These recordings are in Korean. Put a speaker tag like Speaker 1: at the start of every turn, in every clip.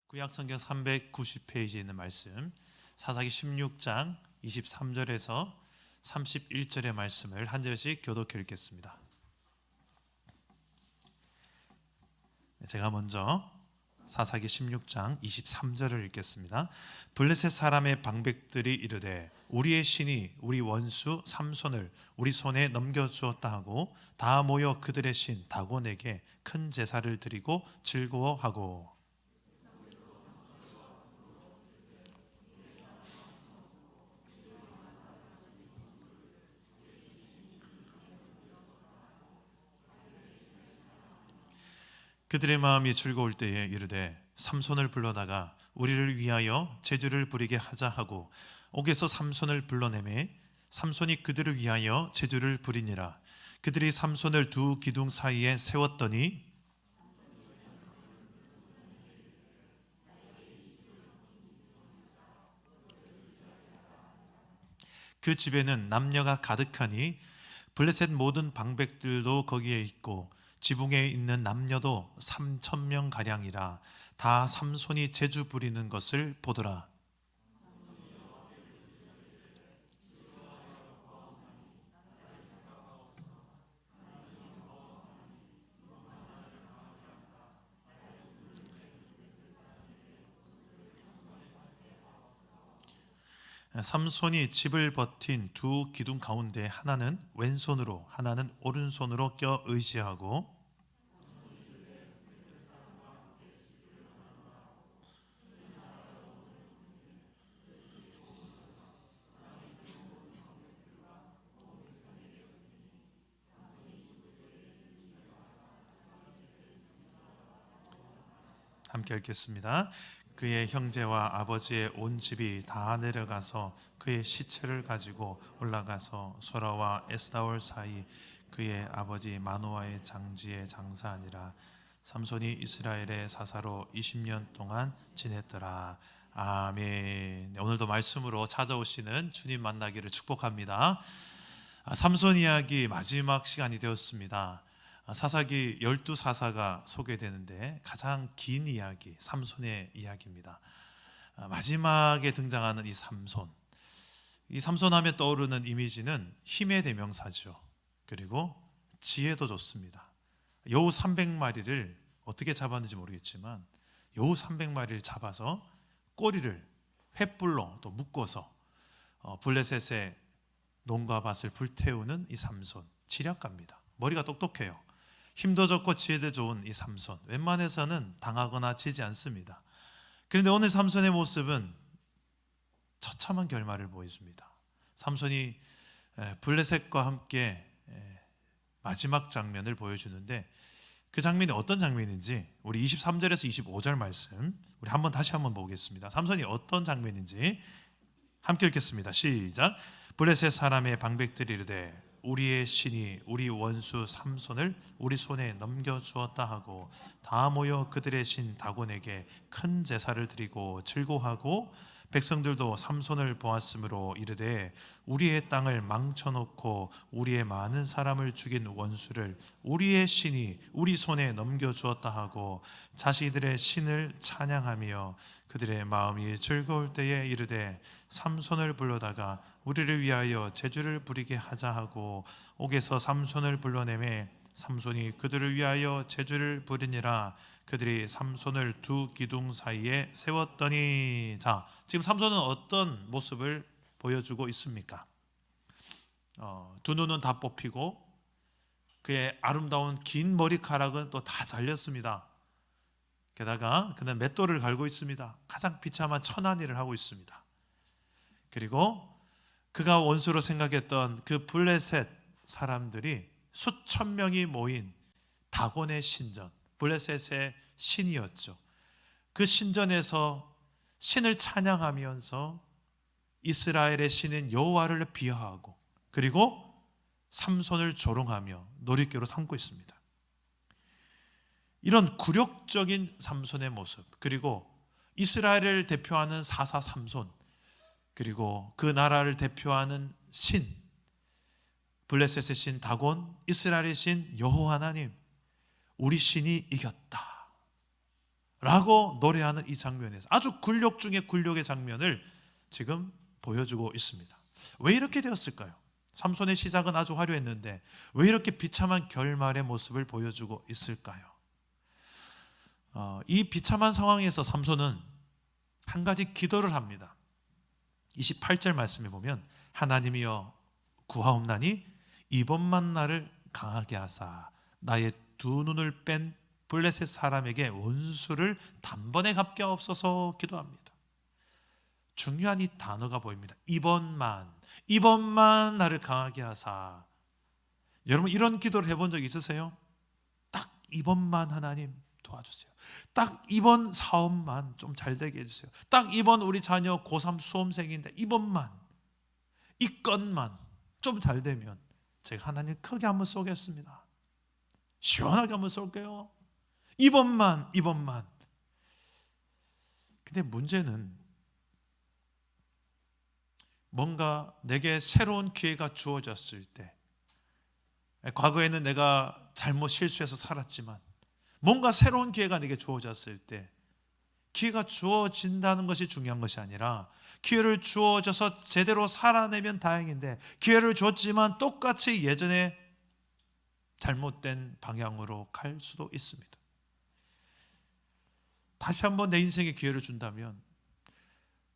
Speaker 1: 구약성경 390페이지에 있는 말씀, 사사기 16장 23절에서 31절의 말씀을 한 절씩 교독해 읽겠습니다. 제가 먼저 사사기 16장 23절을 읽겠습니다. 블레셋 사람의 방백들이 이르되 우리의 신이 우리 원수 삼손을 우리 손에 넘겨주었다 하고 다 모여 그들의 신 다곤에게 큰 제사를 드리고 즐거워하고, 그들의 마음이 즐거울 때에 이르되 삼손을 불러다가 우리를 위하여 제주를 부리게 하자 하고 옥에서 삼손을 불러내매 삼손이 그들을 위하여 제주를 부리니라. 그들이 삼손을 두 기둥 사이에 세웠더니 그 집에는 남녀가 가득하니 블레셋 모든 방백들도 거기에 있고 지붕에 있는 남녀도 3,000명 가량이라. 다 삼손이 제주 부리는 것을 보더라. 삼손이 집을 버틴 두 기둥 가운데 하나는 왼손으로 하나는 오른손으로 껴 의지하고, 함께 읽겠습니다. 그의 형제와 아버지의 온 집이 다 내려가서 그의 시체를 가지고 올라가서 소라와 에스다올 사이 그의 아버지 마노아의 장지에 장사하니라. 삼손이 이스라엘의 사사로 20년 동안 지냈더라. 아멘. 오늘도 말씀으로 찾아오시는 주님 만나기를 축복합니다. 삼손 이야기 마지막 시간이 되었습니다. 사사기 12사사가 소개되는데 가장 긴 이야기, 삼손의 이야기입니다. 마지막에 등장하는 이 삼손 하면 떠오르는 이미지는 힘의 대명사죠. 그리고 지혜도 좋습니다. 여우 300마리를 어떻게 잡았는지 모르겠지만 여우 300마리를 잡아서 꼬리를 횃불로 또 묶어서 블레셋의 농가 밭을 불태우는 이 삼손, 지략가입니다. 머리가 똑똑해요. 힘도 좋고 지혜도 좋은 이 삼손, 웬만해서는 당하거나 지지 않습니다. 그런데 오늘 삼손의 모습은 처참한 결말을 보여줍니다. 삼손이 블레셋과 함께 마지막 장면을 보여주는데 그 장면이 어떤 장면인지 우리 23절에서 25절 말씀 우리 다시 한번 보겠습니다. 삼손이 어떤 장면인지 함께 읽겠습니다. 시작. 블레셋 사람의 방백들이 이르되 우리의 신이 우리 원수 삼손을 우리 손에 넘겨주었다 하고 다 모여 그들의 신 다곤에게 큰 제사를 드리고 즐거워하고 백성들도 삼손을 보았으므로 이르되 우리의 땅을 망쳐놓고 우리의 많은 사람을 죽인 원수를 우리의 신이 우리 손에 넘겨주었다 하고 자신들의 신을 찬양하며 그들의 마음이 즐거울 때에 이르되 삼손을 불러다가 우리를 위하여 제주를 부리게 하자 하고 옥에서 삼손을 불러내매 삼손이 그들을 위하여 제주를 부리니라. 그들이 삼손을 두 기둥 사이에 세웠더니. 자, 지금 삼손은 어떤 모습을 보여주고 있습니까? 두 눈은 다 뽑히고 그의 아름다운 긴 머리카락은 또 다 잘렸습니다. 게다가 그는 맷돌을 갈고 있습니다. 가장 비참한 천한 일을 하고 있습니다. 그리고 그가 원수로 생각했던 그 블레셋 사람들이 수천 명이 모인 다곤의 신전, 블레셋의 신이었죠. 그 신전에서 신을 찬양하면서 이스라엘의 신인 여호와를 비하하고 그리고 삼손을 조롱하며 놀이개로 삼고 있습니다. 이런 굴욕적인 삼손의 모습, 그리고 이스라엘을 대표하는 사사 삼손, 그리고 그 나라를 대표하는 신, 블레셋의 신 다곤, 이스라엘의 신 여호와 하나님, 우리 신이 이겼다. 라고 노래하는 이 장면에서 아주 굴욕 중에 굴욕의 장면을 지금 보여주고 있습니다. 왜 이렇게 되었을까요? 삼손의 시작은 아주 화려했는데 왜 이렇게 비참한 결말의 모습을 보여주고 있을까요? 이 비참한 상황에서 삼손은 한 가지 기도를 합니다. 28절 말씀에 보면 하나님이여 구하옵나니 이번만 나를 강하게 하사 나의 두 눈을 뺀 블레셋 사람에게 원수를 단번에 갚게 하옵소서 기도합니다. 중요한 이 단어가 보입니다. 이번만 나를 강하게 하사. 여러분 이런 기도를 해본 적 있으세요? 딱 이번만 하나님 도와주세요. 딱 이번 사업만 좀 잘 되게 해주세요. 딱 이번 우리 자녀 고3 수험생인데 이번만, 이 건만 좀 잘 되면 제가 하나님 크게 한번 쏘겠습니다. 시원하게 한번 쏠게요. 이번만. 근데 문제는 뭔가 내게 새로운 기회가 주어졌을 때, 과거에는 내가 잘못 실수해서 살았지만 뭔가 새로운 기회가 내게 주어졌을 때, 기회가 주어진다는 것이 중요한 것이 아니라 기회를 주어져서 제대로 살아내면 다행인데 기회를 줬지만 똑같이 예전에 잘못된 방향으로 갈 수도 있습니다. 다시 한번 내 인생에 기회를 준다면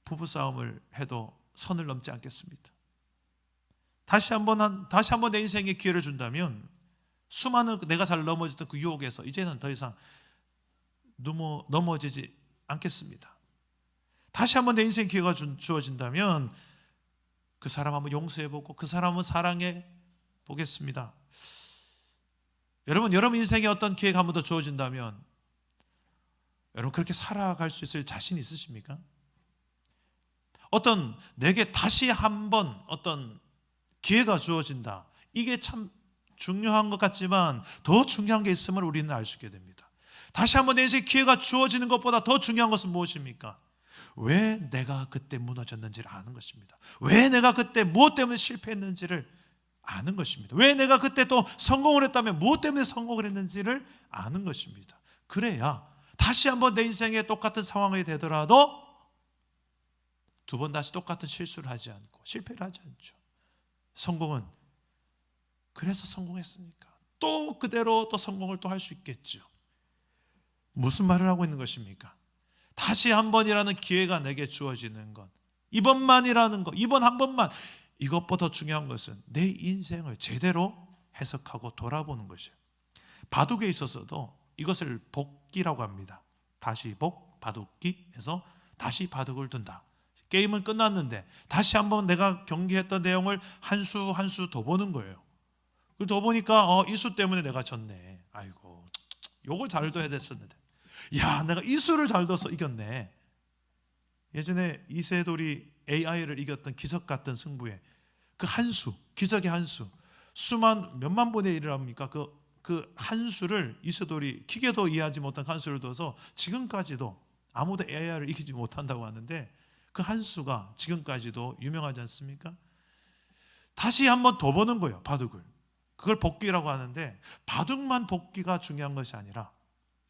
Speaker 1: 부부싸움을 해도 선을 넘지 않겠습니다. 다시 한번 내 인생에 기회를 준다면 수많은 내가 잘 넘어졌던 그 유혹에서 이제는 더 이상 넘어지지 않겠습니다. 다시 한번 내 인생에 기회가 주어진다면 그 사람 한번 용서해보고 그 사람 한번 사랑해 보겠습니다. 여러분 인생에 어떤 기회가 한 번 더 주어진다면 여러분 그렇게 살아갈 수 있을 자신 있으십니까? 어떤 내게 다시 한번 어떤 기회가 주어진다. 이게 참 중요한 것 같지만 더 중요한 게 있음을 우리는 알 수 있게 됩니다. 다시 한번 내 인생에 기회가 주어지는 것보다 더 중요한 것은 무엇입니까? 왜 내가 그때 무너졌는지를 아는 것입니다. 왜 내가 그때 무엇 때문에 실패했는지를 아는 것입니다. 왜 내가 그때 또 성공을 했다면 무엇 때문에 성공을 했는지를 아는 것입니다. 그래야 다시 한번 내 인생에 똑같은 상황이 되더라도 두 번 다시 똑같은 실수를 하지 않고 실패를 하지 않죠. 성공은 그래서 성공했으니까 또 그대로 또 성공을 또 할 수 있겠죠. 무슨 말을 하고 있는 것입니까? 다시 한 번이라는 기회가 내게 주어지는 것, 이번만이라는 것, 이번 한 번만, 이것보다 중요한 것은 내 인생을 제대로 해석하고 돌아보는 것이에요. 바둑에 있어서도 이것을 복기라고 합니다. 다시 바둑기에서 다시 바둑을 둔다. 게임은 끝났는데 다시 한번 내가 경기했던 내용을 한 수 더 보는 거예요. 더 보니까 이 수 때문에 내가 졌네. 아이고, 요걸 잘 둬야 됐었는데, 야, 내가 이 수를 잘 둬서 이겼네. 예전에 이세돌이 AI를 이겼던 기적 같은 승부에 그 한 수, 기적의 한 수, 수만 몇만 분의 1을 합니까? 그 한 수를 이세돌이 기계도 이해하지 못한 한 수를 둬서 지금까지도 아무도 AI를 이기지 못한다고 하는데 그 한 수가 지금까지도 유명하지 않습니까? 다시 한번 더 보는 거예요, 바둑을. 그걸 복기라고 하는데 바둑만 복기가 중요한 것이 아니라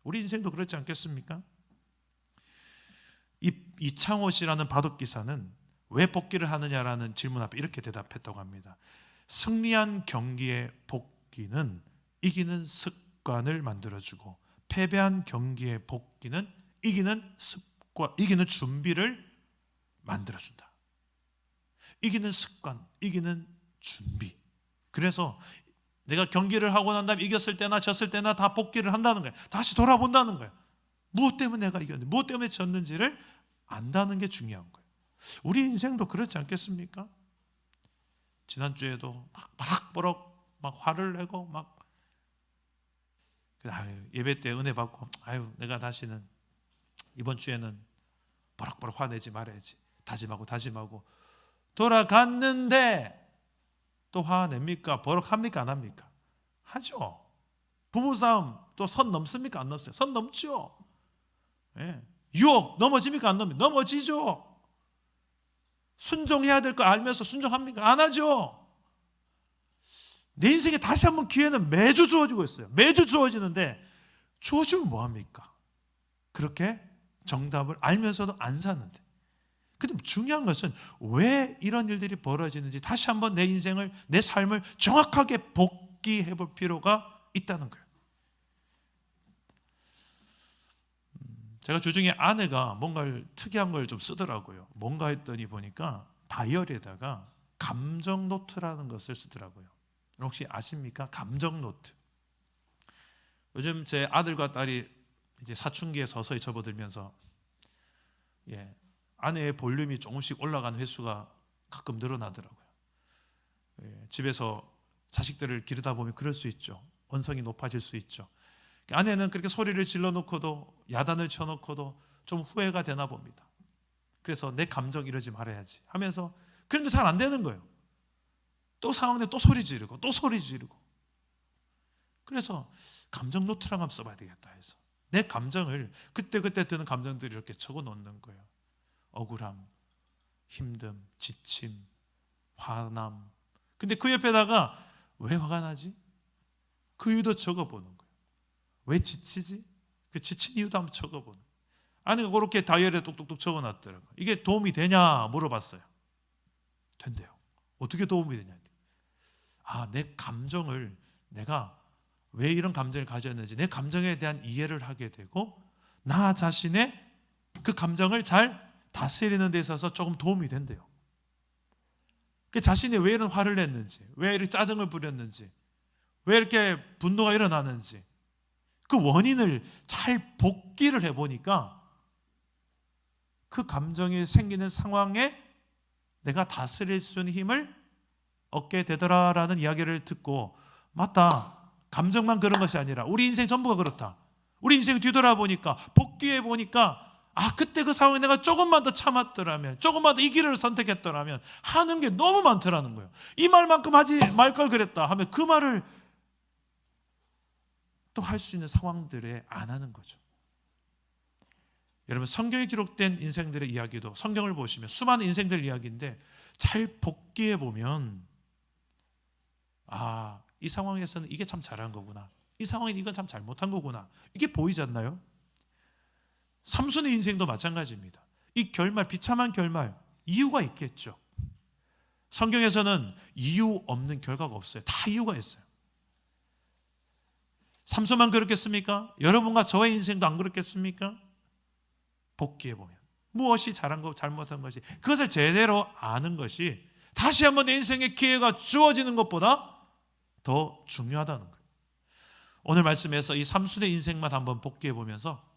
Speaker 1: 우리 인생도 그렇지 않겠습니까? 이창호 씨라는 바둑 기사는 왜 복기를 하느냐라는 질문 앞에 이렇게 대답했다고 합니다. 승리한 경기의 복기는 이기는 습관을 만들어주고 패배한 경기의 복기는 이기는 준비를 만들어준다. 이기는 습관, 이기는 준비. 그래서 내가 경기를 하고 난 다음에 이겼을 때나 졌을 때나 다 복기를 한다는 거예요. 다시 돌아본다는 거예요. 무엇 때문에 내가 이겼는지, 무엇 때문에 졌는지를 안다는 게 중요한 거예요. 우리 인생도 그렇지 않겠습니까? 지난주에도 막 바락바락 막 화를 내고 막 예배 때 은혜 받고 내가 다시는 이번 주에는 바락바락 화내지 말아야지 다짐하고 돌아갔는데 또 화냅니까? 버럭합니까? 안 합니까? 하죠. 부부싸움 또 선 넘습니까? 안 넘어요? 선 넘죠. 예. 유혹 넘어집니까? 안 넘어요? 넘어지죠. 순종해야 될 거 알면서 순종합니까? 안 하죠. 내 인생에 다시 한번 기회는 매주 주어지고 있어요. 매주 주어지는데 주어지면 뭐합니까? 그렇게 정답을 알면서도 안 사는데, 근데 중요한 것은 왜 이런 일들이 벌어지는지 다시 한번 내 인생을, 내 삶을 정확하게 복기해 볼 필요가 있다는 거예요. 제가 주중에 아내가 뭔가를 특이한 걸 좀 쓰더라고요. 뭔가 했더니 보니까 다이어리에다가 감정 노트라는 것을 쓰더라고요. 혹시 아십니까? 감정 노트. 요즘 제 아들과 딸이 이제 사춘기에 서서히 접어들면서 아내의 볼륨이 조금씩 올라가는 횟수가 가끔 늘어나더라고요. 집에서 자식들을 기르다 보면 그럴 수 있죠. 언성이 높아질 수 있죠. 아내는 그렇게 소리를 질러놓고도, 야단을 쳐놓고도 좀 후회가 되나 봅니다. 그래서 내 감정 이러지 말아야지 하면서, 그런데 잘 안 되는 거예요. 또 상황에 또 소리 지르고 또 소리 지르고. 그래서 감정 노트를 한번 써봐야 되겠다 해서 내 감정을, 그때그때 드는 감정들을 이렇게 적어 놓는 거예요. 억울함, 힘듦, 지침, 화남. 근데 그 옆에다가 왜 화가 나지? 그 이유도 적어보는 거예요. 왜 지치지? 그 지친 이유도 한번 적어보는 거예요. 아내가 그렇게 다이어리에 똑똑똑 적어놨더라고요. 이게 도움이 되냐 물어봤어요. 된대요. 어떻게 도움이 되냐? 내 감정을, 내가 왜 이런 감정을 가졌는지 내 감정에 대한 이해를 하게 되고 나 자신의 그 감정을 잘 다스리는 데 있어서 조금 도움이 된대요. 그 자신이 왜 이런 화를 냈는지, 왜 이렇게 짜증을 부렸는지, 왜 이렇게 분노가 일어나는지 그 원인을 잘 복기를 해보니까 그 감정이 생기는 상황에 내가 다스릴 수 있는 힘을 얻게 되더라라는 이야기를 듣고, 맞다, 감정만 그런 것이 아니라 우리 인생 전부가 그렇다. 우리 인생 뒤돌아보니까, 복귀해 보니까, 그때 그 상황에 내가 조금만 더 참았더라면, 조금만 더 이 길을 선택했더라면 하는 게 너무 많더라는 거예요. 이 말만큼 하지 말 걸 그랬다 하면 그 말을 또 할 수 있는 상황들에 안 하는 거죠. 여러분, 성경에 기록된 인생들의 이야기도 성경을 보시면 수많은 인생들 이야기인데 잘 복기해 보면 이 상황에서는 이게 참 잘한 거구나, 이 상황에는 이건 참 잘못한 거구나, 이게 보이지 않나요? 삼손의 인생도 마찬가지입니다. 이 결말, 비참한 결말, 이유가 있겠죠. 성경에서는 이유 없는 결과가 없어요. 다 이유가 있어요. 삼손만 그렇겠습니까? 여러분과 저의 인생도 안 그렇겠습니까? 복기해보면 무엇이 잘한 거, 잘못한 것이, 그것을 제대로 아는 것이 다시 한번 내 인생의 기회가 주어지는 것보다 더 중요하다는 거예요. 오늘 말씀에서 이 삼손의 인생만 한번 복기해보면서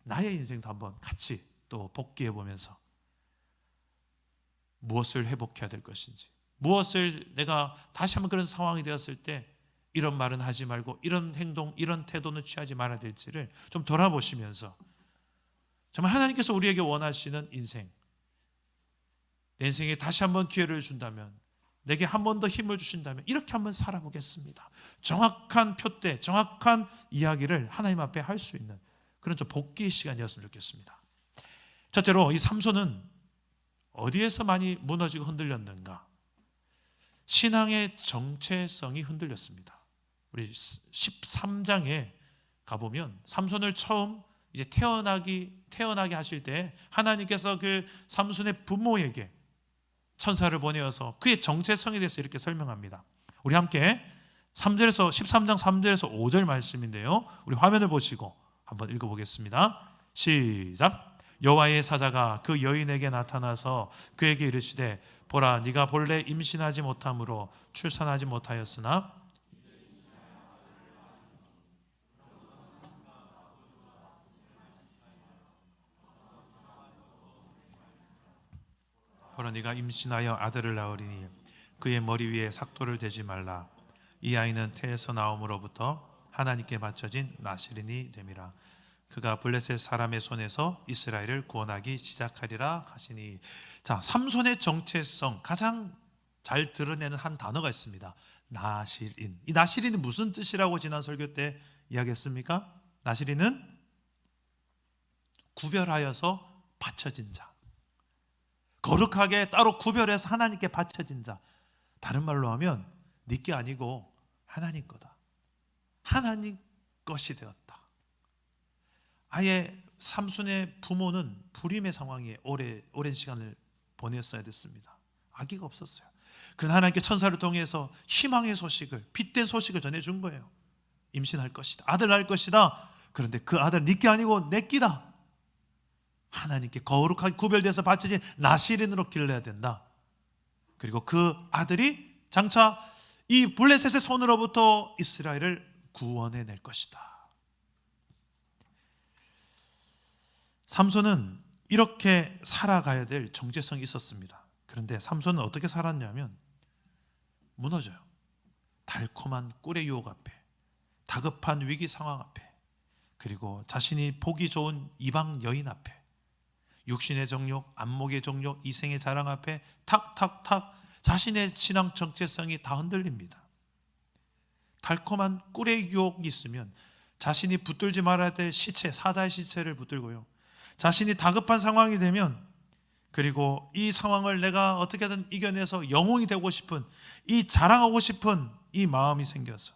Speaker 1: 나의 인생도 한번 같이 또 복기해보면서 무엇을 회복해야 될 것인지, 무엇을 내가 다시 한번 그런 상황이 되었을 때 이런 말은 하지 말고 이런 행동, 이런 태도는 취하지 말아야 될지를 좀 돌아보시면서 정말 하나님께서 우리에게 원하시는 인생, 내 인생에 다시 한번 기회를 준다면, 내게 한 번 더 힘을 주신다면 이렇게 한번 살아보겠습니다. 정확한 표대, 정확한 이야기를 하나님 앞에 할 수 있는 그런 좀 복귀의 시간이었으면 좋겠습니다. 첫째로 이 삼손은 어디에서 많이 무너지고 흔들렸는가? 신앙의 정체성이 흔들렸습니다. 우리 13장에 가보면 삼손을 처음 이제 태어나게 하실 때 하나님께서 그 삼손의 부모에게 천사를 보내어서 그의 정체성에 대해서 이렇게 설명합니다. 우리 함께 13장 3절에서 5절 말씀인데요, 우리 화면을 보시고 한번 읽어보겠습니다. 시작. 여호와의 사자가 그 여인에게 나타나서 그에게 이르시되, 보라, 네가 본래 임신하지 못함으로 출산하지 못하였으나 보라, 네가 임신하여 아들을 낳으리니 그의 머리 위에 삭도를 대지 말라. 이 아이는 태에서 나옴으로부터 하나님께 바쳐진 나실인이 됨이라. 그가 블레셋 사람의 손에서 이스라엘을 구원하기 시작하리라 하시니. 자, 삼손의 정체성 가장 잘 드러내는 한 단어가 있습니다. 나실인. 이 나실인이 무슨 뜻이라고 지난 설교 때 이야기했습니까? 나실인은 구별하여서 바쳐진 자, 거룩하게 따로 구별해서 하나님께 바쳐진 자. 다른 말로 하면 네게 아니고 하나님 거다, 하나님 것이 되었다. 아예 삼손의 부모는 불임의 상황에 오랜 시간을 보냈어야 됐습니다. 아기가 없었어요. 그러나 하나님께 천사를 통해서 희망의 소식을, 빛된 소식을 전해준 거예요. 임신할 것이다, 아들 낳을 것이다. 그런데 그 아들 네게 아니고 내 끼다. 하나님께 거룩하게 구별돼서 바쳐진 나실인으로 길러야 된다. 그리고 그 아들이 장차 이 블레셋의 손으로부터 이스라엘을 구원해낼 것이다. 삼손은 이렇게 살아가야 될 정체성이 있었습니다. 그런데 삼손은 어떻게 살았냐면 무너져요. 달콤한 꿀의 유혹 앞에, 다급한 위기 상황 앞에, 그리고 자신이 보기 좋은 이방 여인 앞에, 육신의 정욕, 안목의 정욕, 이생의 자랑 앞에 탁탁탁 자신의 신앙 정체성이 다 흔들립니다. 달콤한 꿀의 유혹이 있으면 자신이 붙들지 말아야 될 시체, 사자의 시체를 붙들고요, 자신이 다급한 상황이 되면, 그리고 이 상황을 내가 어떻게든 이겨내서 영웅이 되고 싶은, 이 자랑하고 싶은 이 마음이 생겨서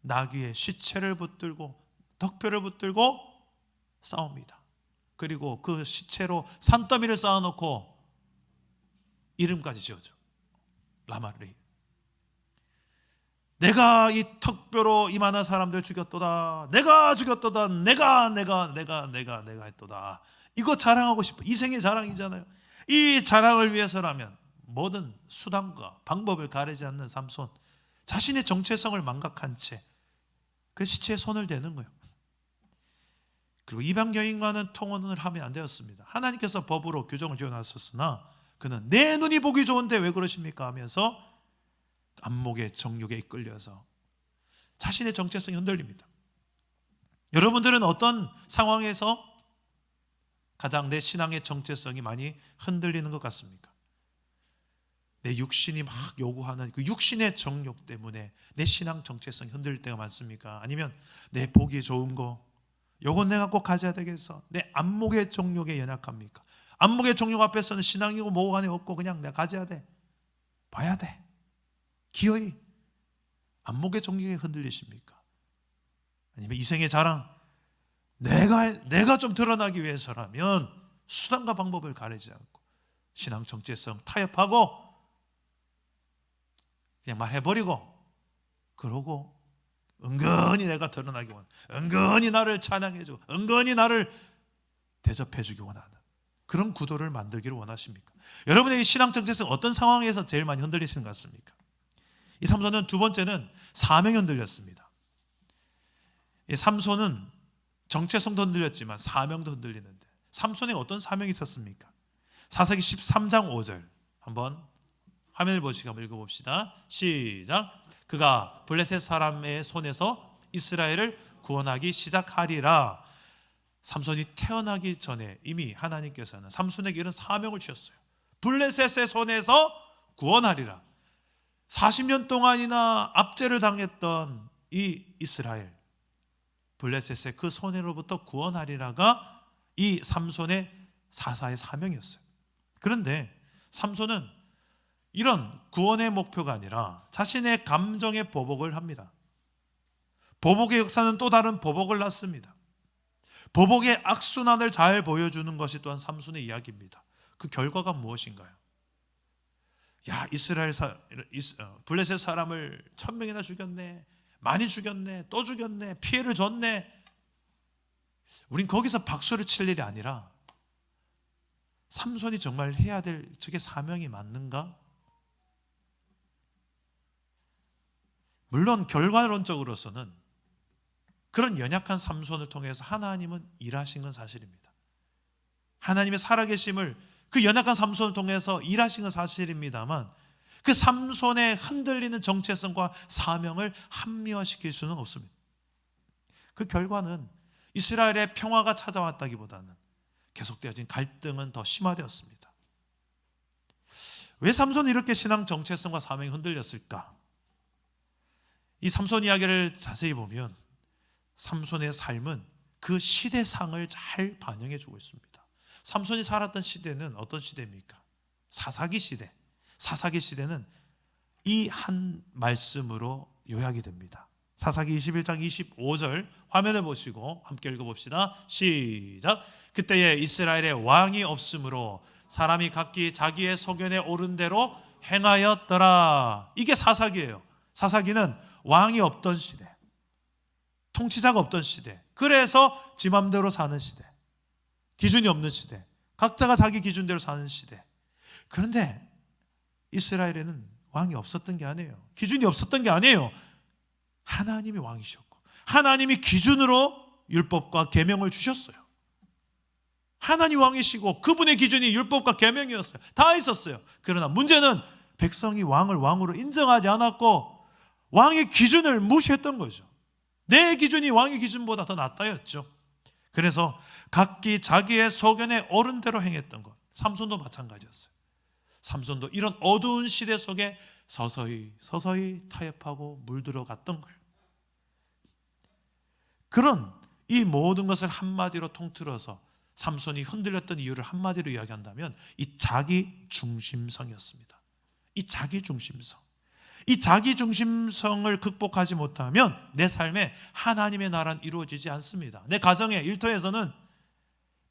Speaker 1: 나귀의 시체를 붙들고 덕표를 붙들고 싸웁니다. 그리고 그 시체로 산더미를 쌓아놓고 이름까지 지어줘. 라마르이. 내가 이 턱뼈로 이만한 사람들 죽였도다. 내가 죽였도다. 내가 했도다. 이거 자랑하고 싶어. 이생의 자랑이잖아요. 이 자랑을 위해서라면 모든 수단과 방법을 가리지 않는 삼손, 자신의 정체성을 망각한 채 그 시체에 손을 대는 거예요. 그리고 이방 여인과는 통혼을 하면 안 되었습니다. 하나님께서 법으로 규정을 지어놨었으나 그는 내 눈이 보기 좋은데 왜 그러십니까 하면서 안목의 정욕에 이끌려서 자신의 정체성이 흔들립니다. 여러분들은 어떤 상황에서 가장 내 신앙의 정체성이 많이 흔들리는 것 같습니까? 내 육신이 막 요구하는 그 육신의 정욕 때문에 내 신앙 정체성이 흔들릴 때가 많습니까? 아니면 내 보기 좋은 거, 요건 내가 꼭 가져야 되겠어, 내 안목의 정욕에 연약합니까? 안목의 정욕 앞에서는 신앙이고 뭐가 간에 없고 그냥 내가 가져야 돼, 봐야 돼, 기어이 안목의 정욕에 흔들리십니까? 아니면 이생의 자랑, 내가 좀 드러나기 위해서라면 수단과 방법을 가리지 않고 신앙 정체성 타협하고 그냥 말해버리고, 그러고 은근히 내가 드러나기 원하는, 은근히 나를 찬양해주고 은근히 나를 대접해주기 원하는 그런 구도를 만들기를 원하십니까? 여러분의 이 신앙 정체성 어떤 상황에서 제일 많이 흔들리시는 것 같습니까? 이 삼손은, 두 번째는 사명이 흔들렸습니다. 이 삼손은 정체성도 흔들렸지만 사명도 흔들리는데, 삼손에 어떤 사명이 있었습니까? 사사기 13장 5절 한번 화면을 보시고 한번 읽어봅시다. 시작. 그가 블레셋 사람의 손에서 이스라엘을 구원하기 시작하리라. 삼손이 태어나기 전에 이미 하나님께서는 삼손에게 이런 사명을 주셨어요. 블레셋의 손에서 구원하리라. 40년 동안이나 압제를 당했던 이 이스라엘, 블레셋의 그 손해로부터 구원하리라가 이 삼손의 사사의 사명이었어요. 그런데 삼손은 이런 구원의 목표가 아니라 자신의 감정의 보복을 합니다. 보복의 역사는 또 다른 보복을 낳습니다. 보복의 악순환을 잘 보여주는 것이 또한 삼손의 이야기입니다. 그 결과가 무엇인가요? 야, 블레셋 사람을 1000명이나 죽였네, 많이 죽였네, 또 죽였네, 피해를 줬네. 우린 거기서 박수를 칠 일이 아니라 삼손이 정말 해야 될 저게 사명이 맞는가? 물론 결과론적으로서는 그런 연약한 삼손을 통해서 하나님은 일하신 건 사실입니다. 하나님의 살아계심을 그 연약한 삼손을 통해서 일하신 건 사실입니다만, 그 삼손의 흔들리는 정체성과 사명을 합리화시킬 수는 없습니다. 그 결과는 이스라엘의 평화가 찾아왔다기보다는 계속되어진 갈등은 더 심화되었습니다. 왜 삼손이 이렇게 신앙 정체성과 사명이 흔들렸을까? 이 삼손 이야기를 자세히 보면 삼손의 삶은 그 시대상을 잘 반영해 주고 있습니다. 삼손이 살았던 시대는 어떤 시대입니까? 사사기 시대. 사사기 시대는 이 한 말씀으로 요약이 됩니다. 사사기 21장 25절 화면을 보시고 함께 읽어봅시다. 시작. 그때에 이스라엘에 왕이 없으므로 사람이 각기 자기의 소견에 오른 대로 행하였더라. 이게 사사기예요. 사사기는 왕이 없던 시대, 통치자가 없던 시대, 그래서 지 맘대로 사는 시대, 기준이 없는 시대, 각자가 자기 기준대로 사는 시대. 그런데 이스라엘에는 왕이 없었던 게 아니에요. 기준이 없었던 게 아니에요. 하나님이 왕이셨고 하나님이 기준으로 율법과 계명을 주셨어요. 하나님 왕이시고 그분의 기준이 율법과 계명이었어요. 다 있었어요. 그러나 문제는 백성이 왕을 왕으로 인정하지 않았고 왕의 기준을 무시했던 거죠. 내 기준이 왕의 기준보다 더 낫다였죠. 그래서 각기 자기의 소견에 옳은 대로 행했던 것. 삼손도 마찬가지였어요. 삼손도 이런 어두운 시대 속에 서서히 타협하고 물들어갔던 거예요. 그런 이 모든 것을 한마디로 통틀어서 삼손이 흔들렸던 이유를 한마디로 이야기한다면 이 자기 중심성이었습니다. 이 자기 중심성. 이 자기 중심성을 극복하지 못하면 내 삶에 하나님의 나라는 이루어지지 않습니다. 내 가정에, 일터에서는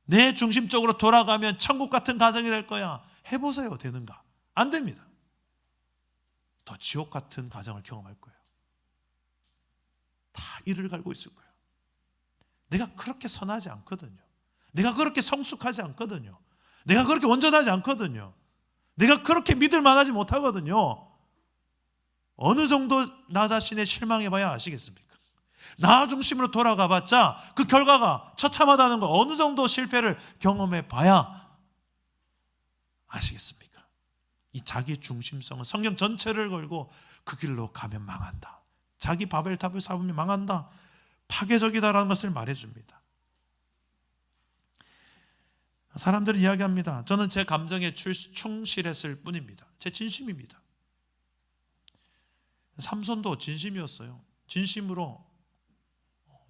Speaker 1: 내 중심적으로 돌아가면 천국 같은 가정이 될 거야. 해보세요. 되는가? 안 됩니다. 더 지옥 같은 가정을 경험할 거예요. 다 이를 갈고 있을 거예요. 내가 그렇게 선하지 않거든요. 내가 그렇게 성숙하지 않거든요. 내가 그렇게 온전하지 않거든요. 내가 그렇게 믿을 만하지 못하거든요. 어느 정도 나 자신에 실망해봐야 아시겠습니까? 나 중심으로 돌아가봤자 그 결과가 처참하다는 거 어느 정도 실패를 경험해봐야 아시겠습니까? 이 자기 중심성은 성경 전체를 걸고 그 길로 가면 망한다. 자기 바벨탑을 쌓으면 망한다. 파괴적이다라는 것을 말해줍니다. 사람들은 이야기합니다. 저는 제 감정에 충실했을 뿐입니다. 제 진심입니다. 삼손도 진심이었어요. 진심으로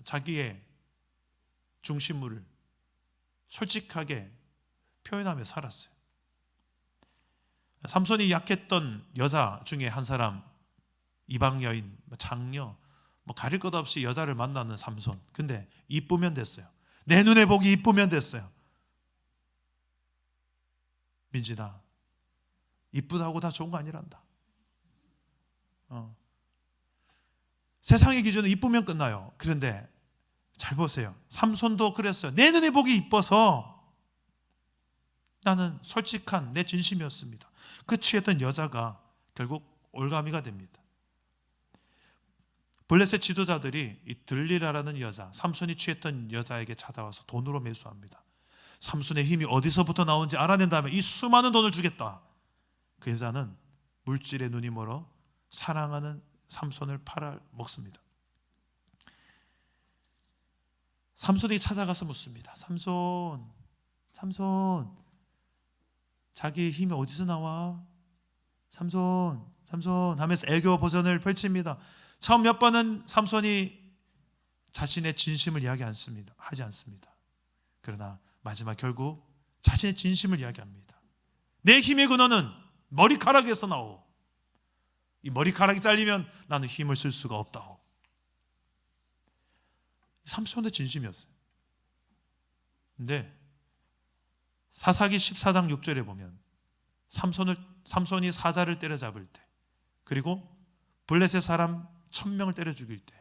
Speaker 1: 자기의 중심을 솔직하게 표현하며 살았어요. 삼손이 약했던 여자 중에 한 사람, 이방 여인, 장녀, 가릴 것 없이 여자를 만나는 삼손. 근데 이쁘면 됐어요. 내 눈에 보기 이쁘면 됐어요. 민진아, 이쁘다고 다 좋은 거 아니란다. 세상의 기준은 이쁘면 끝나요. 그런데 잘 보세요. 삼손도 그랬어요. 내 눈에 보기 이뻐서 나는 솔직한 내 진심이었습니다. 그 취했던 여자가 결국 올가미가 됩니다. 블레셋 지도자들이 이 들리라라는 여자, 삼손이 취했던 여자에게 찾아와서 돈으로 매수합니다. 삼손의 힘이 어디서부터 나오는지 알아낸 다음에 이 수많은 돈을 주겠다. 그 여자는 물질에 눈이 멀어 사랑하는 삼손을 팔아먹습니다. 삼손이 찾아가서 묻습니다. 삼손 자기 힘이 어디서 나와? 삼손 하면서 애교 버전을 펼칩니다. 처음 몇 번은 삼손이 자신의 진심을 하지 않습니다. 그러나 마지막 결국 자신의 진심을 이야기합니다. 내 힘의 근원은 머리카락에서 나오. 이 머리카락이 잘리면 나는 힘을 쓸 수가 없다오. 삼손의 진심이었어요. 근데 사사기 14장 6절에 보면 삼손이 사자를 때려잡을 때, 그리고 블레셋 사람 1000명을 때려 죽일 때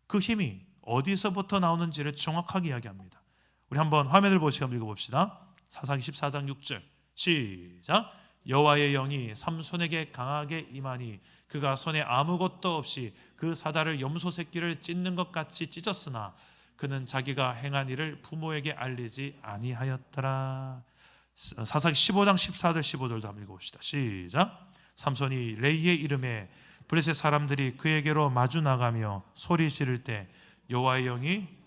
Speaker 1: 그 힘이 어디서부터 나오는지를 정확하게 이야기합니다. 우리 한번 화면을 보시고 읽어봅시다. 사사기 14장 6절 시작. 여호와의 영이 삼손에게 강하게 임하니 그가 손에 아무것도 없이 그 사자를 염소 새끼를 찢는 것 같이 찢었으나 그는 자기가 행한 일을 부모에게 알리지 아니하였더라. 사사기 15장 14절 15절도 한번 읽어봅시다. 시작. 삼손이 레이의 이름에 블레셋 사람들이 그에게로 마주 나가며 소리 지를 때 여호와의 영이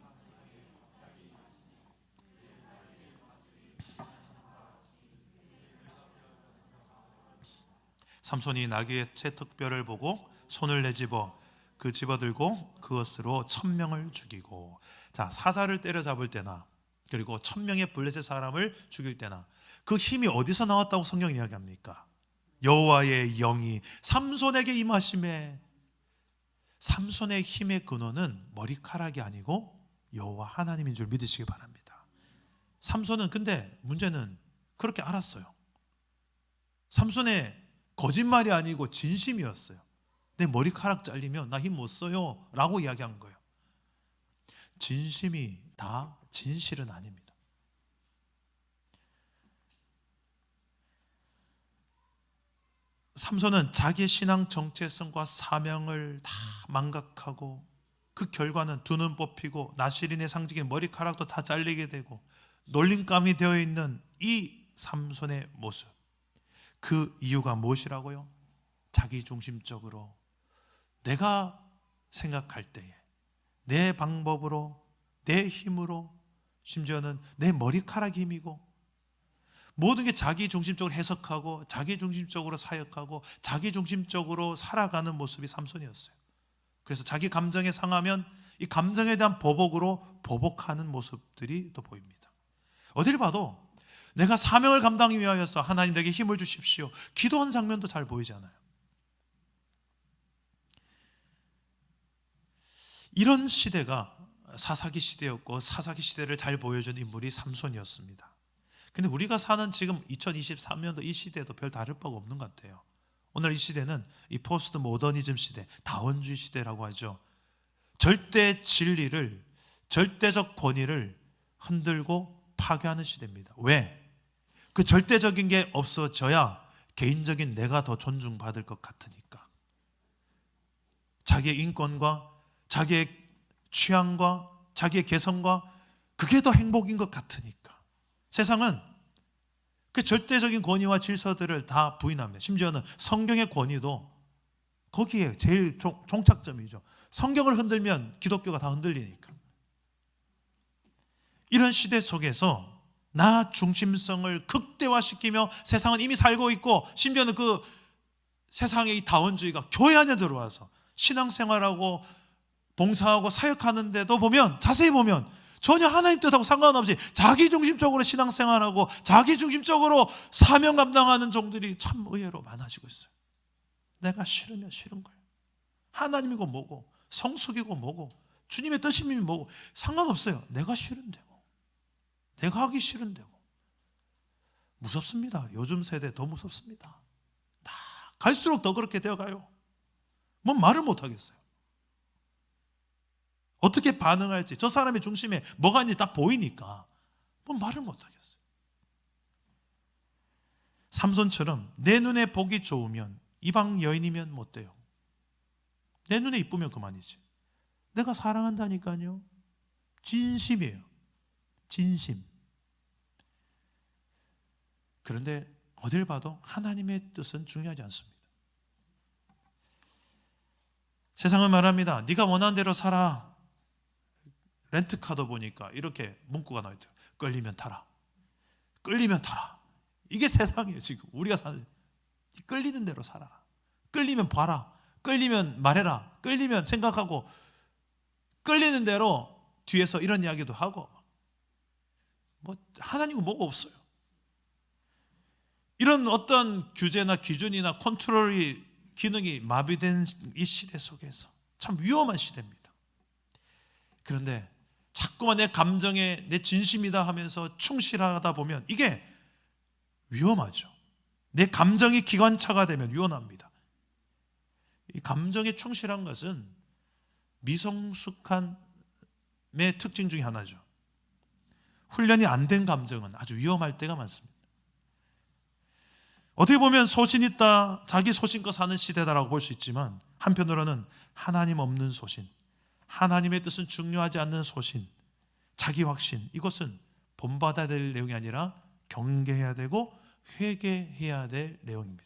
Speaker 1: 삼손이 나귀의 채턱뼈를 보고 손을 내집어 그 집어들고 그것으로 1000명을 죽이고. 자, 사자를 때려잡을 때나 그리고 1000명의 블레셋 사람을 죽일 때나 그 힘이 어디서 나왔다고 성경이 이야기합니까? 여호와의 영이 삼손에게 임하심에. 삼손의 힘의 근원은 머리카락이 아니고 여호와 하나님인 줄 믿으시기 바랍니다. 삼손은 근데 문제는 그렇게 알았어요. 삼손의 거짓말이 아니고 진심이었어요. 내 머리카락 잘리면 나 힘 못 써요 라고 이야기한 거예요. 진심이 다 진실은 아닙니다. 삼손은 자기의 신앙 정체성과 사명을 다 망각하고 그 결과는 두 눈 뽑히고 나시린의 상징인 머리카락도 다 잘리게 되고 놀림감이 되어 있는 이 삼손의 모습, 그 이유가 무엇이라고요? 자기중심적으로 내가 생각할 때에 내 방법으로, 내 힘으로, 심지어는 내 머리카락이 힘이고 모든 게 자기중심적으로 해석하고 자기중심적으로 사역하고 자기중심적으로 살아가는 모습이 삼손이었어요. 그래서 자기 감정에 상하면 이 감정에 대한 보복으로 보복하는 모습들이 또 보입니다. 어디를 봐도 내가 사명을 감당하기 위하여서 하나님 내게 힘을 주십시오, 기도하는 장면도 잘 보이지 않아요. 이런 시대가 사사기 시대였고 사사기 시대를 잘 보여준 인물이 삼손이었습니다. 근데 우리가 사는 지금 2023년도 이 시대도 별 다를 바가 없는 것 같아요. 오늘 이 시대는 이 포스트 모더니즘 시대, 다원주의 시대라고 하죠. 절대 진리를, 절대적 권위를 흔들고 파괴하는 시대입니다. 왜? 그 절대적인 게 없어져야 개인적인 내가 더 존중받을 것 같으니까. 자기의 인권과 자기의 취향과 자기의 개성과 그게 더 행복인 것 같으니까. 세상은 그 절대적인 권위와 질서들을 다 부인합니다. 심지어는 성경의 권위도 거기에 제일 종착점이죠. 성경을 흔들면 기독교가 다 흔들리니까. 이런 시대 속에서 나 중심성을 극대화시키며 세상은 이미 살고 있고, 심지어는 그 세상의 이 다원주의가 교회 안에 들어와서 신앙생활하고 봉사하고 사역하는데도 보면, 자세히 보면 전혀 하나님 뜻하고 상관없이 자기중심적으로 신앙생활하고 자기중심적으로 사명 감당하는 종들이 참 의외로 많아지고 있어요. 내가 싫으면 싫은 거예요. 하나님이고 뭐고 성숙이고 뭐고 주님의 뜻이면 뭐고 상관없어요. 내가 싫은데 뭐, 내가 하기 싫은데 뭐. 무섭습니다. 요즘 세대 더 무섭습니다. 다 갈수록 더 그렇게 되어가요. 뭐 말을 못하겠어요. 어떻게 반응할지, 저 사람의 중심에 뭐가 있는지 딱 보이니까 뭐 말을 못하겠어요. 삼손처럼 내 눈에 보기 좋으면, 이방 여인이면 못 돼요. 내 눈에 이쁘면 그만이지. 내가 사랑한다니까요. 진심이에요. 진심. 그런데 어딜 봐도 하나님의 뜻은 중요하지 않습니다. 세상은 말합니다. 네가 원하는 대로 살아. 렌트카도 보니까 이렇게 문구가 나와있죠. 끌리면 타라. 끌리면 타라. 이게 세상이에요. 지금 우리가 사는, 끌리는 대로 살아라. 끌리면 봐라. 끌리면 말해라. 끌리면 생각하고, 끌리는 대로 뒤에서 이런 이야기도 하고, 뭐 하나님은 뭐가 없어요. 이런 어떤 규제나 기준이나 컨트롤이, 기능이 마비된 이 시대 속에서 참 위험한 시대입니다. 그런데 자꾸만 내 감정에 내 진심이다 하면서 충실하다 보면 이게 위험하죠. 내 감정이 기관차가 되면 위험합니다. 이 감정에 충실한 것은 미성숙함의 특징 중에 하나죠. 훈련이 안 된 감정은 아주 위험할 때가 많습니다. 어떻게 보면 소신 있다, 자기 소신껏 사는 시대다라고 볼 수 있지만, 한편으로는 하나님 없는 소신, 하나님의 뜻은 중요하지 않는 소신, 자기 확신, 이것은 본받아야 될 내용이 아니라 경계해야 되고 회개해야 될 내용입니다.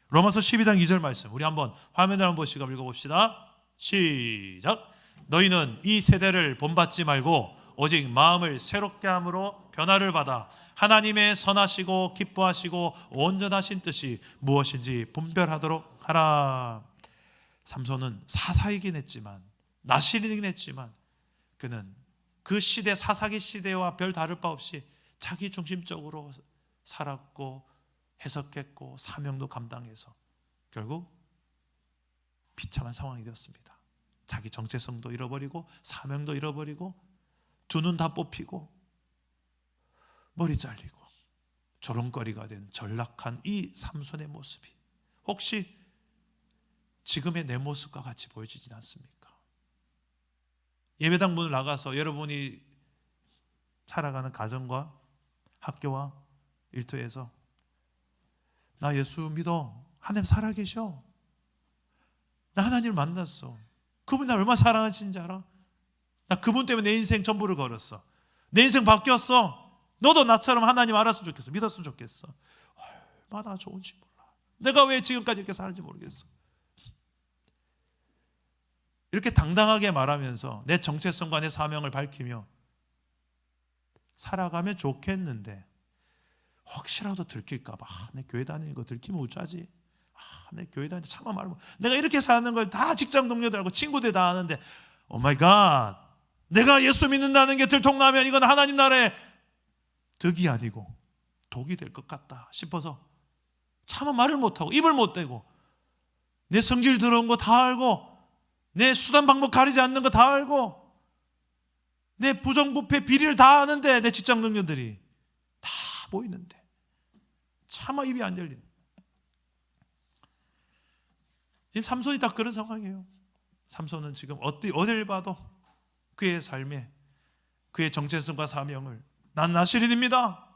Speaker 1: 로마서 12장 2절 말씀, 우리 한번 화면을 한번 보시고 읽어봅시다. 시작. 너희는 이 세대를 본받지 말고 오직 마음을 새롭게 함으로 변화를 받아 하나님의 선하시고 기뻐하시고 온전하신 뜻이 무엇인지 분별하도록 하라. 삼손은 사사이긴 했지만, 나시린이긴 했지만, 그는 그 시대, 사사기 시대와 별 다를 바 없이 자기 중심적으로 살았고 해석했고 사명도 감당해서 결국 비참한 상황이 되었습니다. 자기 정체성도 잃어버리고 사명도 잃어버리고 두 눈 다 뽑히고 머리 잘리고 조롱거리가 된 전락한 이 삼손의 모습이 혹시 지금의 내 모습과 같이 보여지진 않습니까? 예배당 문을 나가서 여러분이 살아가는 가정과 학교와 일터에서 나 예수 믿어, 하나님 살아계셔, 나 하나님을 만났어, 그분 나 얼마나 사랑하시는지 알아? 나 그분 때문에 내 인생 전부를 걸었어, 내 인생 바뀌었어, 너도 나처럼 하나님 알았으면 좋겠어, 믿었으면 좋겠어. 얼마나 좋은지 몰라. 내가 왜 지금까지 이렇게 살는지 모르겠어. 이렇게 당당하게 말하면서 내 정체성과 내 사명을 밝히며 살아가면 좋겠는데 혹시라도 들킬까 봐, 내 교회 다니는 거 들키면 어쩌지, 내 교회 다니는데 차마 말고 내가 이렇게 사는 걸 다 직장 동료들하고 친구들이 다 아는데 오 마이 갓, 내가 예수 믿는다는 게 들통나면 이건 하나님 나라의 덕이 아니고 독이 될 것 같다 싶어서 차마 말을 못하고 입을 못 대고 내 성질 더러운 거 다 알고 내 수단 방법 가리지 않는 거 다 알고 내 부정부패 비리를 다 아는데 내 직장 동료들이 다 보이는데 차마 입이 안 열리는, 지금 삼손이 딱 그런 상황이에요. 삼손은 지금 어딜 봐도 그의 삶에 그의 정체성과 사명을 난 나시린입니다,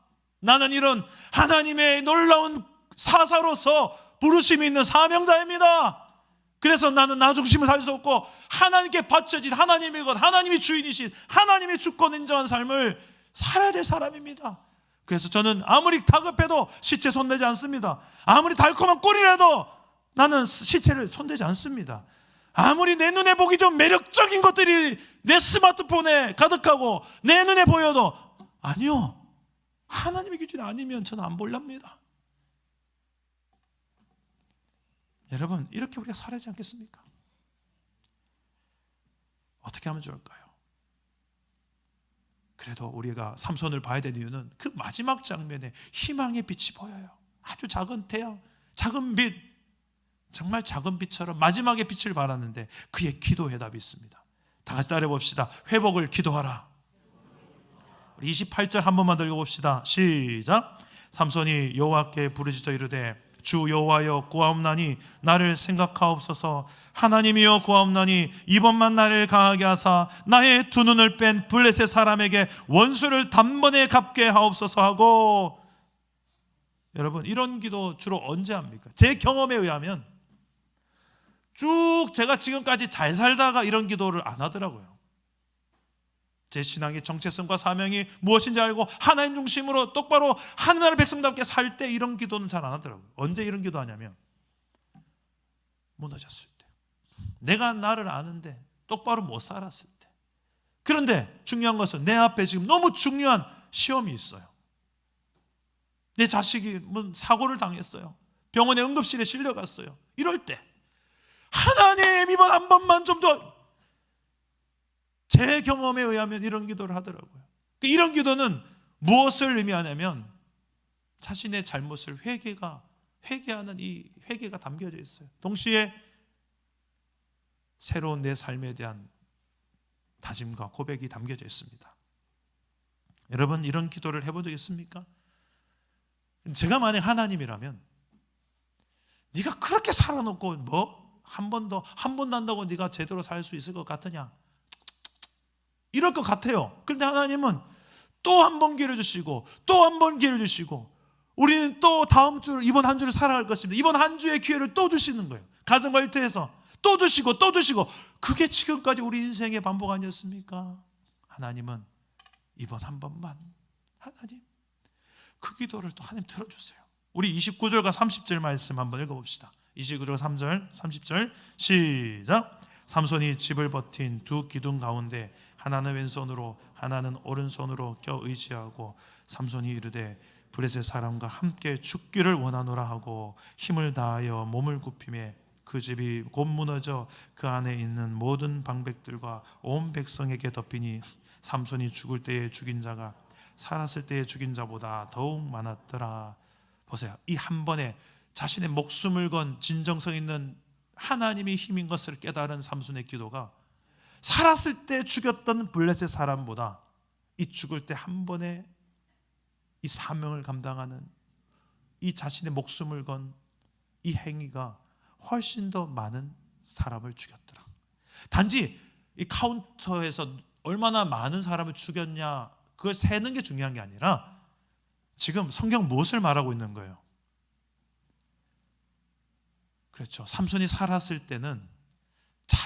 Speaker 1: 나는 이런 하나님의 놀라운 사사로서 부르심이 있는 사명자입니다, 그래서 나는 나 중심을 살 수 없고 하나님께 바쳐진 하나님의 것, 하나님이 주인이신 하나님의 주권 인정한 삶을 살아야 될 사람입니다. 그래서 저는 아무리 다급해도 시체 손대지 않습니다. 아무리 달콤한 꿀이라도 나는 시체를 손대지 않습니다. 아무리 내 눈에 보기 좀 매력적인 것들이 내 스마트폰에 가득하고 내 눈에 보여도 아니요, 하나님의 기준이 아니면 저는 안 볼랍니다. 여러분, 이렇게 우리가 살아야 하지 않겠습니까? 어떻게 하면 좋을까요? 그래도 우리가 삼손을 봐야 될 이유는 그 마지막 장면에 희망의 빛이 보여요. 아주 작은 태양, 작은 빛, 정말 작은 빛처럼 마지막에 빛을 발하는데 그의 기도 해답이 있습니다. 다 같이 따라해 봅시다. 회복을 기도하라. 우리 28절 한 번만 더 읽어봅시다. 시작. 삼손이 여호와께 부르짖어 이르되 주 여호와여 구하옵나니 나를 생각하옵소서. 하나님이여 구하옵나니 이번만 나를 강하게 하사 나의 두 눈을 뺀 블레셋 사람에게 원수를 단번에 갚게 하옵소서 하고. 여러분, 이런 기도 주로 언제 합니까? 제 경험에 의하면 쭉 제가 지금까지 잘 살다가 이런 기도를 안 하더라고요. 제 신앙의 정체성과 사명이 무엇인지 알고 하나님 중심으로 똑바로 하나님의 백성답게 살 때 이런 기도는 잘 안 하더라고요. 언제 이런 기도 하냐면 무너졌을 때, 내가 나를 아는데 똑바로 못 살았을 때. 그런데 중요한 것은 내 앞에 지금 너무 중요한 시험이 있어요. 내 자식이 사고를 당했어요. 병원에 응급실에 실려갔어요. 이럴 때 하나님 이번 한 번만 좀 더, 제 경험에 의하면 이런 기도를 하더라고요. 이런 기도는 무엇을 의미하냐면 자신의 잘못을 회개하는 이 회개가 담겨져 있어요. 동시에 새로운 내 삶에 대한 다짐과 고백이 담겨져 있습니다. 여러분, 이런 기도를 해본 적 있습니까? 제가 만약 하나님이라면 네가 그렇게 살아놓고 한 번도 한다고 네가 제대로 살 수 있을 것 같으냐, 이럴 것 같아요. 그런데 하나님은 또 한 번 기회를 주시고 또 한 번 기회를 주시고 우리는 또 다음 주, 이번 한 주를 살아갈 것입니다. 이번 한 주의 기회를 또 주시는 거예요. 가정과 일터에서 또 주시고 또 주시고. 그게 지금까지 우리 인생의 반복 아니었습니까? 하나님은 이번 한 번만, 하나님 그 기도를 또 하나님 들어주세요. 우리 29절과 30절 말씀 한번 읽어봅시다. 29절 3절 30절 시작. 삼손이 집을 버틴 두 기둥 가운데 하나는 왼손으로 하나는 오른손으로 껴 의지하고 삼손이 이르되 블레셋 사람과 함께 죽기를 원하노라 하고 힘을 다하여 몸을 굽히매 그 집이 곧 무너져 그 안에 있는 모든 방백들과 온 백성에게 덮이니 삼손이 죽을 때에 죽인 자가 살았을 때에 죽인 자보다 더욱 많았더라. 보세요. 이 한 번에 자신의 목숨을 건 진정성 있는 하나님이 힘인 것을 깨달은 삼손의 기도가 살았을 때 죽였던 블레셋 사람보다 이 죽을 때 한 번에 이 사명을 감당하는 이 자신의 목숨을 건 이 행위가 훨씬 더 많은 사람을 죽였더라. 단지 이 카운터에서 얼마나 많은 사람을 죽였냐 그걸 세는 게 중요한 게 아니라 지금 성경 무엇을 말하고 있는 거예요? 그렇죠. 삼손이 살았을 때는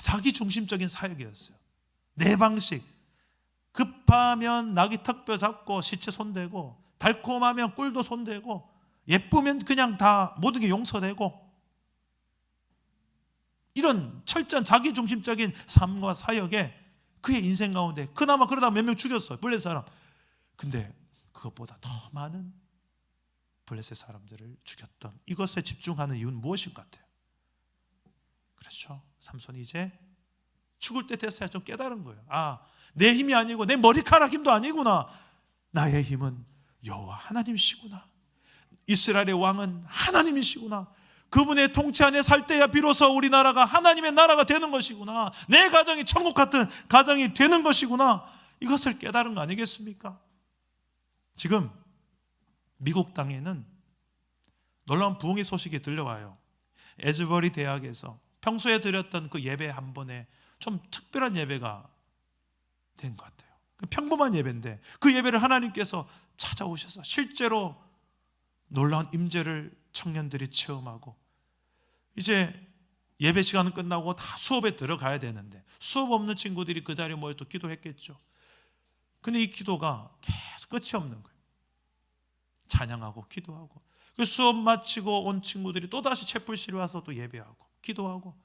Speaker 1: 자기 중심적인 사역이었어요. 내 방식. 급하면 나귀 턱뼈 잡고 시체 손대고, 달콤하면 꿀도 손대고, 예쁘면 그냥 다 모든 게 용서되고, 이런 철저한 자기 중심적인 삶과 사역에 그의 인생 가운데 그나마 그러다 몇 명 죽였어요. 블레셋 사람. 근데 그것보다 더 많은 블레셋 사람들을 죽였던 이것에 집중하는 이유는 무엇일 것 같아요? 그렇죠. 삼손이 이제 죽을 때 됐어야 좀 깨달은 거예요. 아, 내 힘이 아니고 내 머리카락 힘도 아니구나. 나의 힘은 여호와 하나님이시구나. 이스라엘의 왕은 하나님이시구나. 그분의 통치 안에 살 때야 비로소 우리나라가 하나님의 나라가 되는 것이구나. 내 가정이 천국 같은 가정이 되는 것이구나. 이것을 깨달은 거 아니겠습니까? 지금 미국 땅에는 놀라운 부흥의 소식이 들려와요. 에즈버리 대학에서 평소에 드렸던 그 예배 한 번에 좀 특별한 예배가 된 것 같아요. 평범한 예배인데 그 예배를 하나님께서 찾아오셔서 실제로 놀라운 임재를 청년들이 체험하고, 이제 예배 시간은 끝나고 다 수업에 들어가야 되는데 수업 없는 친구들이 그 자리에 모여 또 기도했겠죠. 근데 이 기도가 계속 끝이 없는 거예요. 찬양하고 기도하고, 그 수업 마치고 온 친구들이 또다시 채플실에 와서 또 예배하고 기도하고,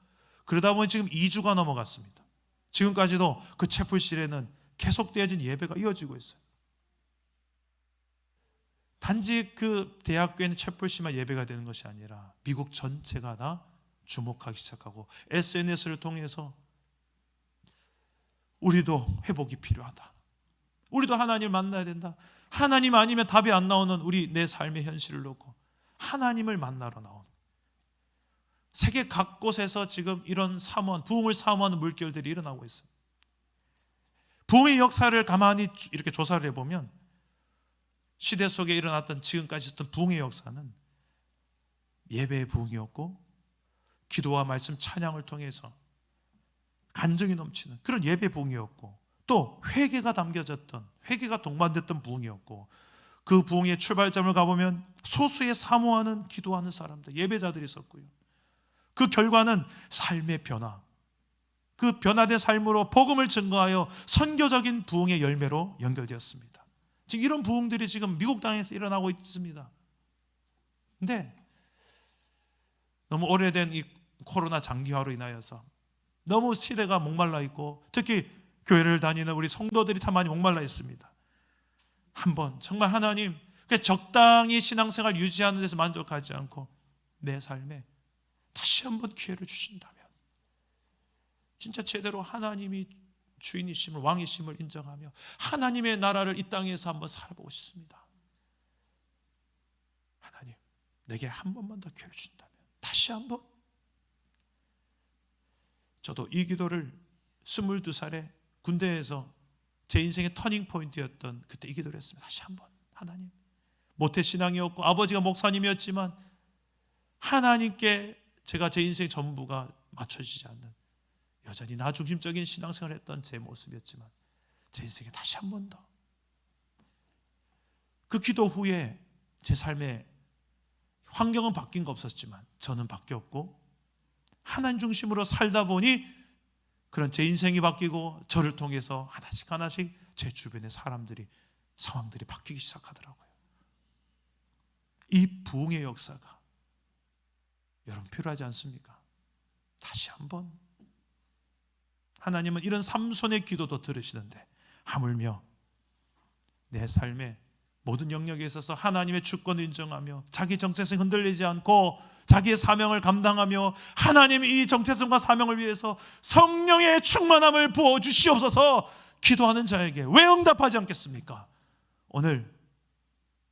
Speaker 1: 그러다 보니 지금 2주가 넘어갔습니다. 지금까지도 그 채플실에는 계속되어진 예배가 이어지고 있어요. 단지 그 대학교에는 채플실만 예배가 되는 것이 아니라 미국 전체가 다 주목하기 시작하고, SNS를 통해서 우리도 회복이 필요하다, 우리도 하나님을 만나야 된다, 하나님 아니면 답이 안 나오는 우리 내 삶의 현실을 놓고 하나님을 만나러 나오는, 세계 각곳에서 지금 이런 사모한, 부흥을 사모하는 물결들이 일어나고 있어요. 부흥의 역사를 가만히 이렇게 조사를 해보면 시대 속에 일어났던, 지금까지 있었던 부흥의 역사는 예배의 부흥이었고, 기도와 말씀 찬양을 통해서 간증이 넘치는 그런 예배 부흥이었고, 또 회개가 담겨졌던, 회개가 동반됐던 부흥이었고, 그 부흥의 출발점을 가보면 소수의 사모하는, 기도하는 사람들, 예배자들이 있었고요. 그 결과는 삶의 변화, 그 변화된 삶으로 복음을 증거하여 선교적인 부흥의 열매로 연결되었습니다. 지금 이런 부흥들이 지금 미국 땅에서 일어나고 있습니다. 근데 너무 오래된 이 코로나 장기화로 인하여서 너무 시대가 목말라 있고, 특히 교회를 다니는 우리 성도들이 참 많이 목말라 있습니다. 한번 정말 하나님, 적당히 신앙생활 유지하는 데서 만족하지 않고 내 삶에 다시 한번 기회를 주신다면 진짜 제대로 하나님이 주인이심을, 왕이심을 인정하며 하나님의 나라를 이 땅에서 한번 살아보고 싶습니다. 하나님, 내게 한 번만 더 기회를 주신다면 다시 한번. 저도 이 기도를 22살에 군대에서 제 인생의 터닝 포인트였던 그때 이 기도를 했습니다. 다시 한번, 하나님, 모태신앙이었고 아버지가 목사님이었지만 하나님께 제가 제 인생 전부가 맞춰지지 않는, 여전히 나 중심적인 신앙생활을 했던 제 모습이었지만 제 인생에 다시 한 번 더. 그 기도 후에 제 삶의 환경은 바뀐 거 없었지만 저는 바뀌었고, 하나님 중심으로 살다 보니 그런 제 인생이 바뀌고, 저를 통해서 하나씩 하나씩 제 주변의 사람들이, 상황들이 바뀌기 시작하더라고요. 이 부흥의 역사가 여러분 필요하지 않습니까? 다시 한번. 하나님은 이런 삼손의 기도도 들으시는데 하물며 내 삶의 모든 영역에 있어서 하나님의 주권을 인정하며 자기 정체성이 흔들리지 않고 자기의 사명을 감당하며 하나님이 이 정체성과 사명을 위해서 성령의 충만함을 부어주시옵소서 기도하는 자에게 왜 응답하지 않겠습니까? 오늘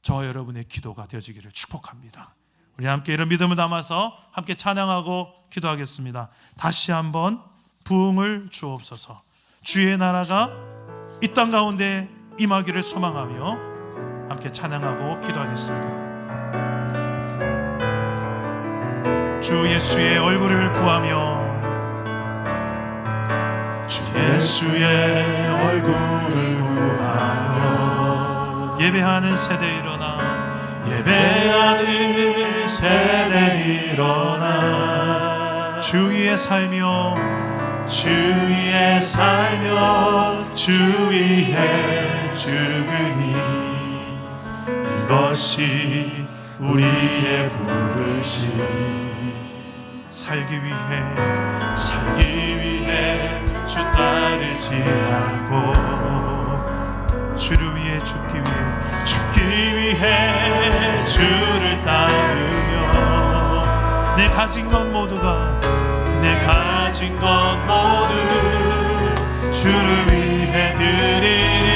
Speaker 1: 저와 여러분의 기도가 되어지기를 축복합니다. 우리 함께 이런 믿음을 담아서 함께 찬양하고 기도하겠습니다. 다시 한번 부흥을 주옵소서. 주의 나라가 이 땅 가운데 임하기를 소망하며 함께 찬양하고 기도하겠습니다. 주 예수의 얼굴을 구하며, 주 예수의 얼굴을 구하며, 예배하는 세대 일어나, 예배하는 세대 일어나, 주 위에 살며, 주 위에 살며, 주 위에 죽으니, 이것이 우리의 부르심. 살기 위해 주 따르지 않고, 주를 위해 죽기 위해 주를 따르며, 내 가진 것 모두가, 내 가진 것 모두 주를 위해 드리리.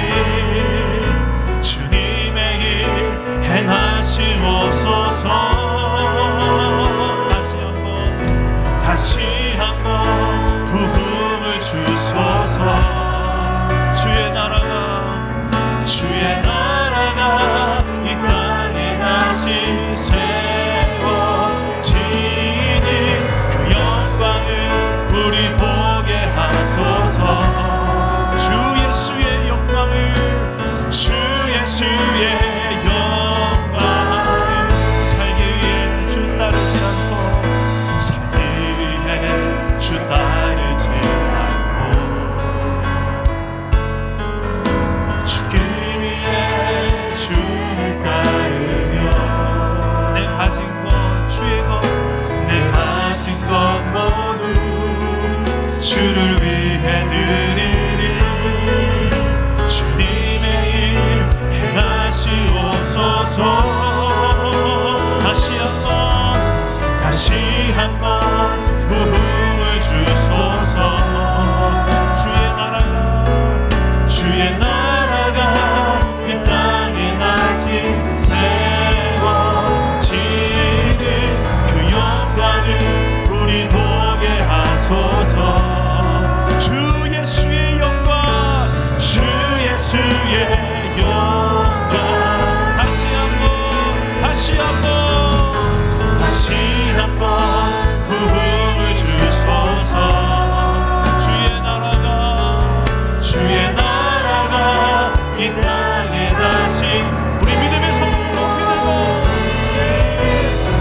Speaker 1: 주님의 일 행하시옵소서. 다시 한번 부흥을 주소서. 주의 나라가 이 땅에 다시 세워지는 그 영광을 우리 보게 하소서. 주 예수의 영광을, 주 예수의 영광을, 살기 위해 주 따르지 않고, 주 따르지 않고, 죽기 위해 주를 따르며, 내 가진 것, 주의 것, 내 가진 것 모두 주를 위해 드리리. 주님의 일 행하시옵소서. 다시 한번 부흥을 주소서. 주의 나라가 이 땅에 다시 세워지는 그 영광을 우리 보게 하소서. 주 예수의 영광, 주 예수의 영광. 다시 한번 부흥을 주소서. 주의 나라가 이 땅에 다시, 우리 믿음의 손으로 높이 들고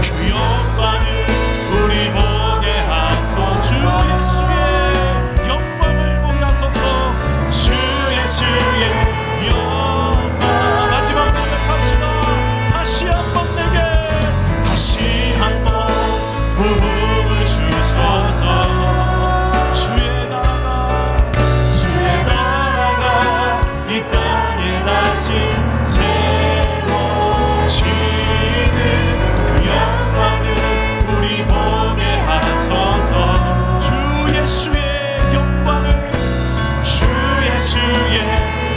Speaker 1: 그 영광을 우리 보게 하소서. 주 예수의 영광을 보게 하소서. 주 예수의 영광. 마지막으로 고백합시다. 다시 한번 부흥을 주소서. 주의 나라가 이 땅에 다시 세워지는 그 영광을 우리 보게 하소서. 주 예수의 영광을, 주 예수의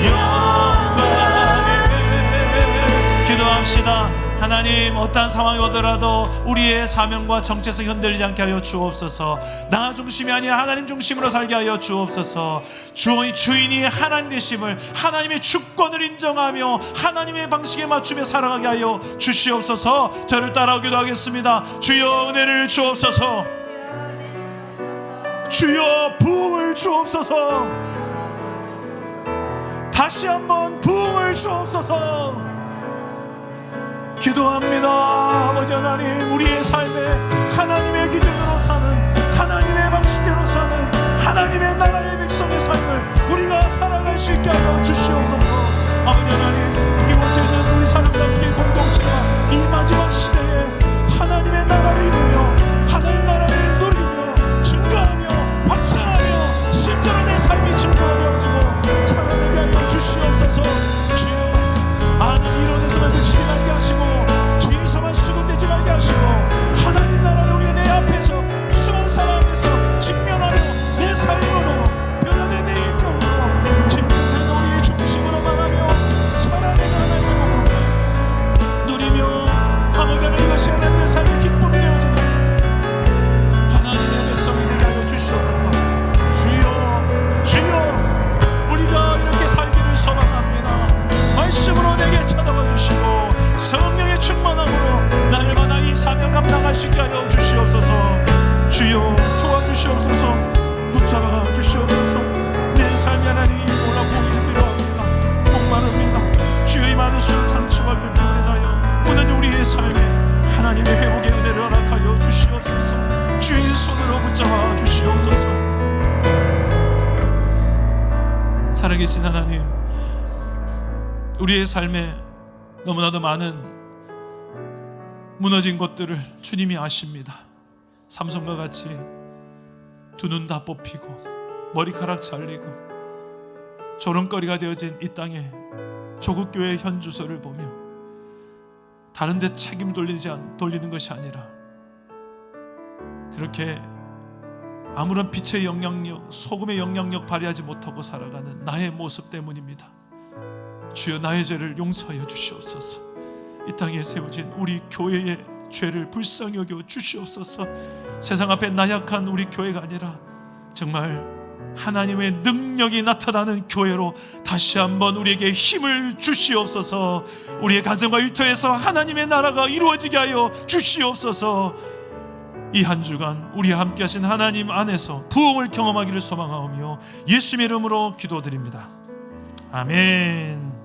Speaker 1: 영광을. 기도합시다. 하나님, 어떠한 상황이 오더라도 우리의 사명과 정체성 흔들리지 않게 하여 주옵소서. 나 중심이 아니라 하나님 중심으로 살게 하여 주옵소서. 주인이 하나님 되심을, 하나님의 주권을 인정하며 하나님의 방식에 맞추며 살아가게 하여 주시옵소서. 저를 따라오기도 하겠습니다. 주여 은혜를 주옵소서. 주여 부흥을 주옵소서. 다시 한번 부흥을 주옵소서. 기도합니다. 아버지 하나님, 우리의 삶에 하나님의 기준으로 사는, 하나님의 방식대로 사는 하나님의 나라의 백성의 삶을 우리가 살아갈 수 있게 하여 주시옵소서. 아버지 하나님, 이곳에 있는 우리 사람들의 공동체가 이 마지막 시대에 하나님의 나라를 이루며 하나님 나라를 누리며 증거하며 확장하며 실제로 내 삶이 증거되어지고 살아나게 하여 주시옵소서. 주여, 아는 이론에서만 그치지 말게 하시고 뒤에서만 수군대지 말게 하시고 하나님 나라를 우리 내 앞에서 수많은 사람 앞에서 직면하며 내 삶으로 변화된 내 인격으로 진정한 우리의 중심으로 말하며 살아내는 하나님의 몸으로
Speaker 2: 충만함으로 날마다 이 사명 감당할 수 있게 하여 주시옵소서. 주여 도와주시옵소서. 붙잡아 주시옵소서. 내 삶이 하나님 오라고 힘들어합니다. 목마릅니다. 주의 많은 순탄치와 불편하여 오늘 우리의 삶에 하나님의 회복의 은혜를 허락하여 주시옵소서. 주의 손으로 붙잡아 주시옵소서. 살아계신 하나님, 우리의 삶에 너무나도 많은 무너진 것들을 주님이 아십니다. 삼손과 같이 두 눈 다 뽑히고 머리카락 잘리고 조롱거리가 되어진 이 땅에 조국교회 현주소를 보며 다른 데 책임 돌리는 것이 아니라 그렇게 아무런 빛의 영향력, 소금의 영향력 발휘하지 못하고 살아가는 나의 모습 때문입니다. 주여 나의 죄를 용서하여 주시옵소서. 이 땅에 세워진 우리 교회의 죄를 불쌍히 여겨 주시옵소서. 세상 앞에 나약한 우리 교회가 아니라 정말 하나님의 능력이 나타나는 교회로 다시 한번 우리에게 힘을 주시옵소서. 우리의 가정과 일터에서 하나님의 나라가 이루어지게 하여 주시옵소서. 이 한 주간 우리와 함께 하신 하나님 안에서 부흥을 경험하기를 소망하오며 예수님의 이름으로 기도드립니다. 아멘.